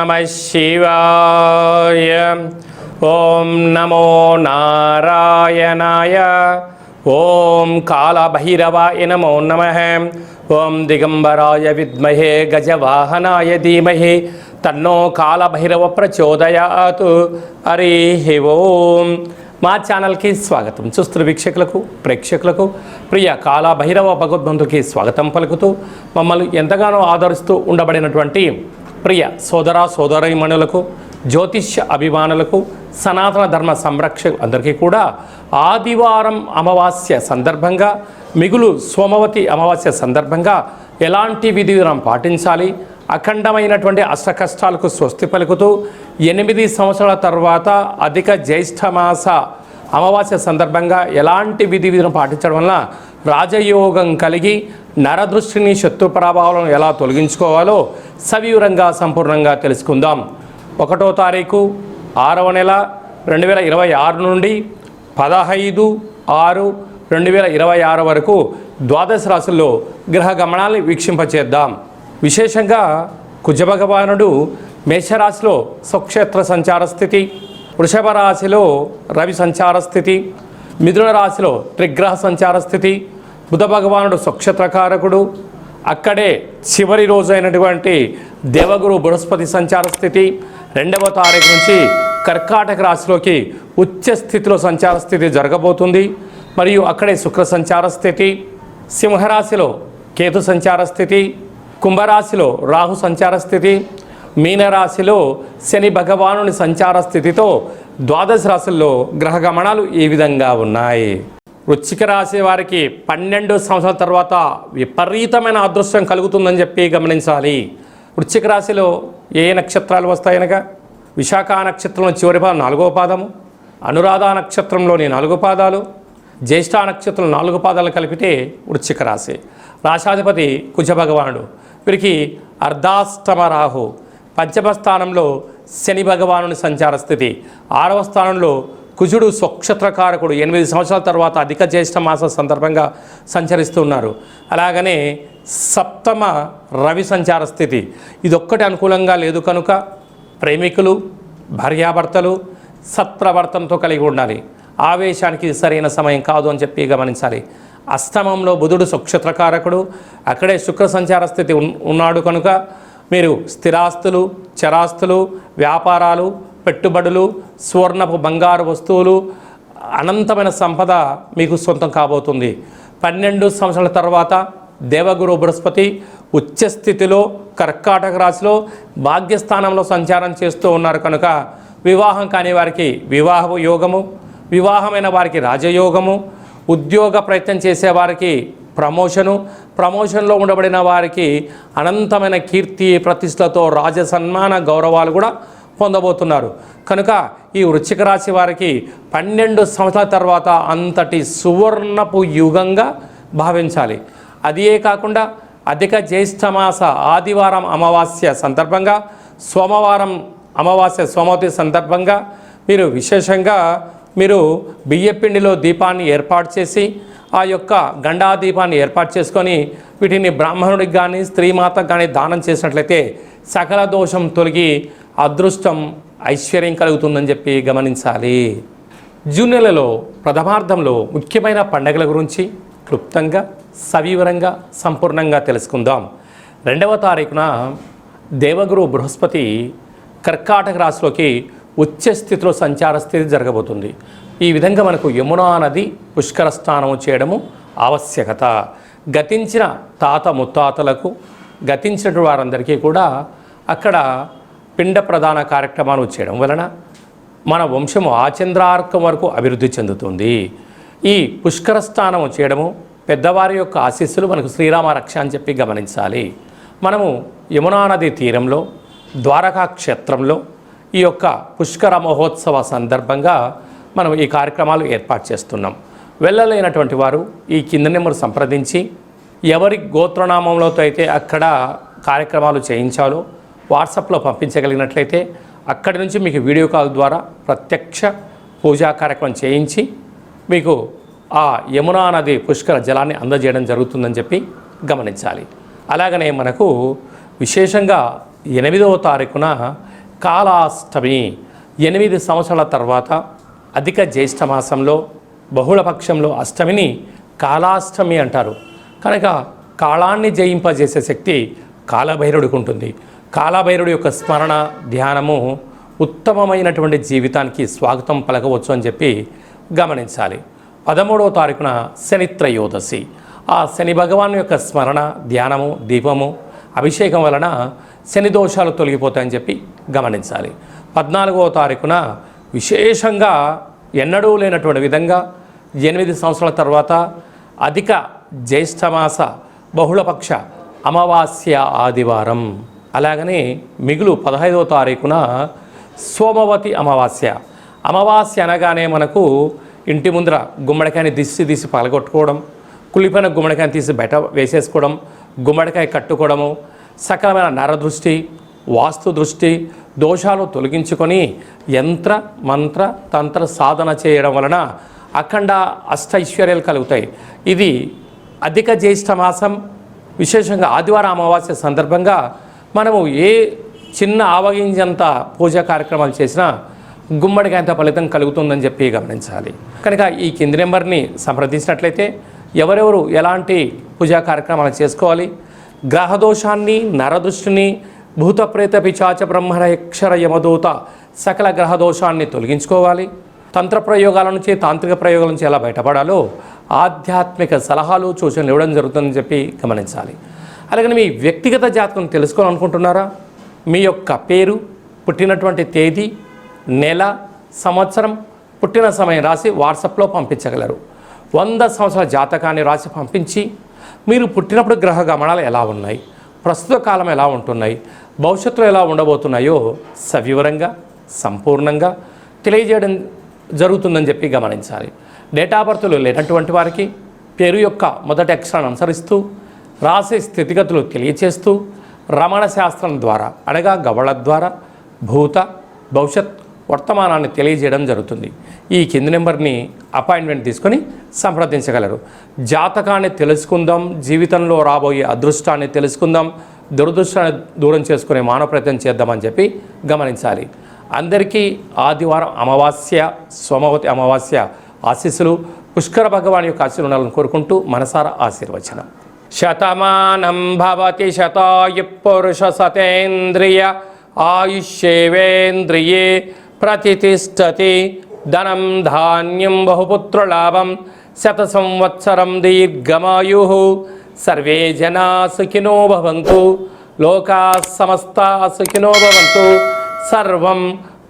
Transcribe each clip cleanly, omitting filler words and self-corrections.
నమః శివాయ. ఓం నమో నారాయణాయ. ఓం కాళభైరవాయ నమో నమః. ఓం దిగంబరాయ విద్మహే గజవాహనాయ ధీమహి తన్నో కాళభైరవ ప్రచోదయాత్. హరి ఓం. మా ఛానల్కి స్వాగతం. చూస్తున్న వీక్షకులకు ప్రేక్షకులకు ప్రియ కాళభైరవ భగవద్బంధుకి స్వాగతం పలుకుతూ మమ్మల్ని ఎంతగానో ఆదరిస్తూ ఉండబడినటువంటి ప్రియ సోదర సోదరీమణులకు, జ్యోతిష్య అభిమానులకు, సనాతన ధర్మ సంరక్షకు అందరికీ కూడా ఆదివారం అమావాస్య సందర్భంగా, మిగులు సోమవతి అమావాస్య సందర్భంగా ఎలాంటి విధి విధానం పాటించాలి, అఖండమైనటువంటి అష్టకష్టాలకు స్వస్తి పలుకుతూ 8 సంవత్సరాల తర్వాత అధిక జ్యేష్ఠమాస అమావాస్య సందర్భంగా ఎలాంటి విధి విధానం పాటించడం వలన రాజయోగం కలిగి నరదృష్టిని, శత్రు ప్రభావాలను ఎలా తొలగించుకోవాలో సవివరంగా సంపూర్ణంగా తెలుసుకుందాం. 1వ తారీఖు 6వ నెల 2026 నుండి 15/6/2026 వరకు ద్వాదశ రాశుల్లో గ్రహ గమనాన్ని వీక్షింపచేద్దాం. విశేషంగా కుజభగవానుడు మేషరాశిలో స్వక్షేత్ర సంచార స్థితి, వృషభ రాశిలో రవి సంచార స్థితి, మిథున రాశిలో త్రిగ్రహ సంచార స్థితి, బుధ భగవానుడు స్వక్షేత్రకారకుడు, అక్కడే చివరి రోజు అయినటువంటి దేవగురు బృహస్పతి సంచార స్థితి, 2వ తారీఖు నుంచి కర్కాటక రాశిలోకి ఉచ్చ స్థితిలో సంచార స్థితి జరగబోతుంది. మరియు అక్కడే శుక్ర సంచార స్థితి, సింహరాశిలో కేతు సంచార స్థితి, కుంభరాశిలో రాహు సంచార స్థితి, మీనరాశిలో శని భగవానుని సంచార స్థితితో ద్వాదశ రాశుల్లో గ్రహ గమనాలు ఈ విధంగా ఉన్నాయి. వృశ్చిక రాశి వారికి 12 సంవత్సరాల తర్వాత విపరీతమైన అదృష్టం కలుగుతుందని చెప్పి గమనించాలి. వృశ్చిక రాశిలో ఏ నక్షత్రాలు వస్తాయనగా విశాఖ నక్షత్రంలో చివరి పాదం 4వ పాదము, అనురాధ నక్షత్రంలోని 4 పాదాలు, జ్యేష్ఠ నక్షత్రం 4 పాదాలు కలిపితే వృశ్చిక రాశి. రాశాధిపతి కుజ భగవానుడు. వీరికి అర్ధాష్టమ రాహు, 5వ స్థానంలో శని భగవానుని సంచార స్థితి, 6వ స్థానంలో కుజుడు స్వక్షేత్రకారకుడు 8 సంవత్సరాల తర్వాత అధిక జ్యేష్ఠ మాస సందర్భంగా సంచరిస్తున్నారు. అలాగనే 7వ రవి సంచార స్థితి. ఇదొక్కటి అనుకూలంగా లేదు కనుక ప్రేమికులు, భార్యాభర్తలు సత్ప్రవర్తనతో కలిగి ఉండాలి. ఆవేశానికి సరైన సమయం కాదు అని చెప్పి గమనించాలి. అష్టమంలో బుధుడు స్వక్షేత్రకారకుడు, అక్కడే శుక్ర సంచార స్థితి ఉన్నాడు కనుక మీరు స్థిరాస్తులు, చరాస్తులు, వ్యాపారాలు, పెట్టుబడులు, స్వర్ణపు బంగారు వస్తువులు, అనంతమైన సంపద మీకు సొంతం కాబోతుంది. 12 సంవత్సరాల తర్వాత దేవగురు బృహస్పతి ఉచ్చస్థితిలో కర్కాటక రాశిలో భాగ్యస్థానంలో సంచారం చేస్తూ ఉన్నారు కనుక వివాహం కాని వారికి వివాహ యోగము, వివాహమైన వారికి రాజయోగము, ఉద్యోగ ప్రయత్నం చేసేవారికి ప్రమోషన్లో ఉండబడిన వారికి అనంతమైన కీర్తి ప్రతిష్టలతో రాజ సన్మాన గౌరవాలు కూడా పొందబోతున్నారు. కనుక ఈ వృశ్చిక రాశి వారికి 12 సంవత్సరాల తర్వాత అంతటి సువర్ణపు యుగంగా భావించాలి. అదే కాకుండా అధిక జ్యేష్ఠమాస ఆదివారం అమావాస్య సందర్భంగా, సోమవారం అమావాస్య సోమవతి సందర్భంగా మీరు విశేషంగా బియ్యపిండిలో దీపాన్ని ఏర్పాటు చేసి ఆ యొక్క గండా దీపాన్ని ఏర్పాటు చేసుకొని వీటిని బ్రాహ్మణుడికి కానీ స్త్రీమాతకు కానీ దానం చేసినట్లయితే సకల దోషం తొలగి అదృష్టం ఐశ్వర్యం కలుగుతుందని చెప్పి గమనించాలి. జూన్ నెలలో ప్రథమార్థంలో ముఖ్యమైన పండుగల గురించి క్లుప్తంగా సవివరంగా సంపూర్ణంగా తెలుసుకుందాం. 2వ తారీఖున దేవగురు బృహస్పతి కర్కాటక రాశిలోకి ఉచ్చ స్థితిలో సంచార స్థితి జరగబోతుంది. ఈ విధంగా మనకు యమునా నది పుష్కర స్నానం చేయడము ఆవశ్యకత. గతించిన తాత ముత్తాతలకు, గతించిన వారందరికీ కూడా అక్కడ పిండ ప్రధాన కార్యక్రమాలు చేయడం వలన మన వంశము ఆచంద్రార్కం వరకు అభివృద్ధి చెందుతుంది. ఈ పుష్కర స్నానం చేయడము, పెద్దవారి యొక్క ఆశీస్సులు మనకు శ్రీరామ రక్ష అని చెప్పి గమనించాలి. మనము యమునా నది తీరంలో ద్వారకా క్షేత్రంలో ఈ యొక్క పుష్కర మహోత్సవ సందర్భంగా మనం ఈ కార్యక్రమాలు ఏర్పాటు చేస్తున్నాం. వెళ్ళలేనటువంటి వారు ఈ కింద నెంబర్ సంప్రదించి ఎవరి గోత్రనామంలో అయితే అక్కడ కార్యక్రమాలు చేయించాలో వాట్సాప్లో పంపించగలిగినట్లయితే అక్కడి నుంచి మీకు వీడియో కాల్ ద్వారా ప్రత్యక్ష పూజా కార్యక్రమం చేయించి మీకు ఆ యమునా నది పుష్కర జలాన్ని అందజేయడం జరుగుతుందని చెప్పి గమనించాలి. అలాగనే మనకు విశేషంగా 8వ తారీఖున కాలాష్టమి 8 సంవత్సరాల తర్వాత అధిక జ్యేష్ఠ మాసంలో బహుళపక్షంలో అష్టమిని కాలాష్టమి అంటారు. కనుక కాలాన్ని జయింపజేసే శక్తి కాలభైరవుడికి ఉంటుంది. కాలభైరవుడి యొక్క స్మరణ ధ్యానము ఉత్తమమైనటువంటి జీవితానికి స్వాగతం పలకవచ్చు అని చెప్పి గమనించాలి. 13వ తారీఖున శని త్రయోదశి. ఆ శని భగవాన్ యొక్క స్మరణ ధ్యానము దీపము అభిషేకం వలన శని దోషాలు తొలగిపోతాయని చెప్పి గమనించాలి. 14వ తారీఖున విశేషంగా ఎన్నడూ లేనటువంటి విధంగా 8 సంవత్సరాల తర్వాత అధిక జ్యేష్ఠమాస బహుళపక్ష అమావాస్య ఆదివారం. అలాగనే మిగులు 15వ తారీఖున సోమవతి అమావాస్య. అమావాస్య అనగానే మనకు ఇంటి ముందర గుమ్మడికాయని తీసి పగలగొట్టుకోవడం, కుళ్ళిపోయిన గుమ్మడికాయని తీసి బయట వేసేసుకోవడం, గుమ్మడికాయ కట్టుకోవడము, సకలమైన నరదృష్టి వాస్తు దృష్టి దోషాలు తొలగించుకొని యంత్ర మంత్ర తంత్ర సాధన చేయడం వలన అఖండ అష్టైశ్వర్యాలు కలుగుతాయి. ఇది అధిక జ్యేష్ఠ మాసం విశేషంగా ఆదివారం అమావాస్య సందర్భంగా మనము ఏ చిన్న ఆవగింజంత పూజా కార్యక్రమాలు చేసినా గుమ్మడికాయంత ఫలితం కలుగుతుందని చెప్పి గమనించాలి. కనుక ఈ కింది నెంబర్ని సంప్రదించినట్లయితే ఎవరెవరు ఎలాంటి పూజా కార్యక్రమాలు చేసుకోవాలి, గ్రహదోషాన్ని నరదృష్టిని భూత ప్రేత పిచాచ బ్రహ్మణ యక్షర యమదూత సకల గ్రహదోషాన్ని తొలగించుకోవాలి, తంత్ర ప్రయోగాల నుంచి తాంత్రిక ప్రయోగాల నుంచి ఎలా బయటపడాలో ఆధ్యాత్మిక సలహాలు సూచనలు ఇవ్వడం జరుగుతుందని చెప్పి గమనించాలి. అలాగే మీ వ్యక్తిగత జాతకం తెలుసుకోవాలనుకుంటున్నారా? మీ యొక్క పేరు, పుట్టినటువంటి తేదీ, నెల, సంవత్సరం, పుట్టిన సమయం రాసి వాట్సాప్లో పంపించగలరు. 100 సంవత్సరాల జాతకాన్ని రాసి పంపించి మీరు పుట్టినప్పుడు గ్రహ గమనాలు ఎలా ఉన్నాయి, ప్రస్తుత కాలం ఎలా ఉంటున్నాయి, భవిష్యత్తులో ఎలా ఉండబోతున్నాయో సవివరంగా సంపూర్ణంగా తెలియజేయడం జరుగుతుందని చెప్పి గమనించాలి. డేట్ ఆఫ్ బర్త్లు లేనటువంటి వారికి పేరు యొక్క మొదటి అక్షరాన్ని అనుసరిస్తూ రాసే స్థితిగతులు తెలియచేస్తూ రమణ శాస్త్రం ద్వారా అనగా గవళ ద్వారా భూత భవిష్యత్ వర్తమానాన్ని తెలియజేయడం జరుగుతుంది. ఈ కింది నెంబర్ని అపాయింట్మెంట్ తీసుకొని సంప్రదించగలరు. జాతకాన్ని తెలుసుకుందాం, జీవితంలో రాబోయే అదృష్టాన్ని తెలుసుకుందాం, దురదృష్టాన్ని దూరం చేసుకునే మానవ ప్రయత్నం చేద్దామని చెప్పి గమనించాలి. అందరికీ ఆదివారం అమావాస్య సోమవతి అమావాస్య ఆశీస్సులు పుష్కర భగవాన్ యొక్క ఆశీర్వాదాలను కోరుకుంటూ మనసారా ఆశీర్వచనం. శతమానం భవతి శతాయు పురుష సతేంద్రియ ఆయుష్యేవేంద్రియే ప్రతిష్టతి ధనం ధాన్యం బహుపుత్రలాభం శత సంవత్సరం దీర్ఘమాయు సర్వే జనా సుఖినో భవంతు లోకా సమస్తా సుఖినో భవంతు సర్వం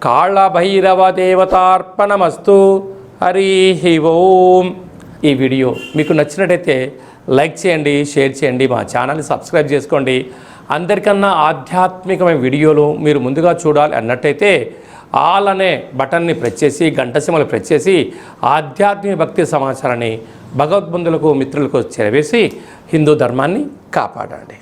కాళభైరవ దేవతార్పణమస్తు. హరి ఓం. ఈ వీడియో మీకు నచ్చినట్టయితే లైక్ చేయండి, షేర్ చేయండి, మా ఛానల్ని సబ్స్క్రైబ్ చేసుకోండి. అందరికన్నా ఆధ్యాత్మికమైన వీడియోలు మీరు ముందుగా చూడాలి అన్నట్టయితే ఆల్ అనే బటన్ని ప్రెస్ చేసి గంట సింబల్ ప్రెస్ చేసి ఆధ్యాత్మిక భక్తి సమాచారాన్ని భగవద్బంధులకు మిత్రులకు చేరవేసి హిందూ ధర్మాన్ని కాపాడండి.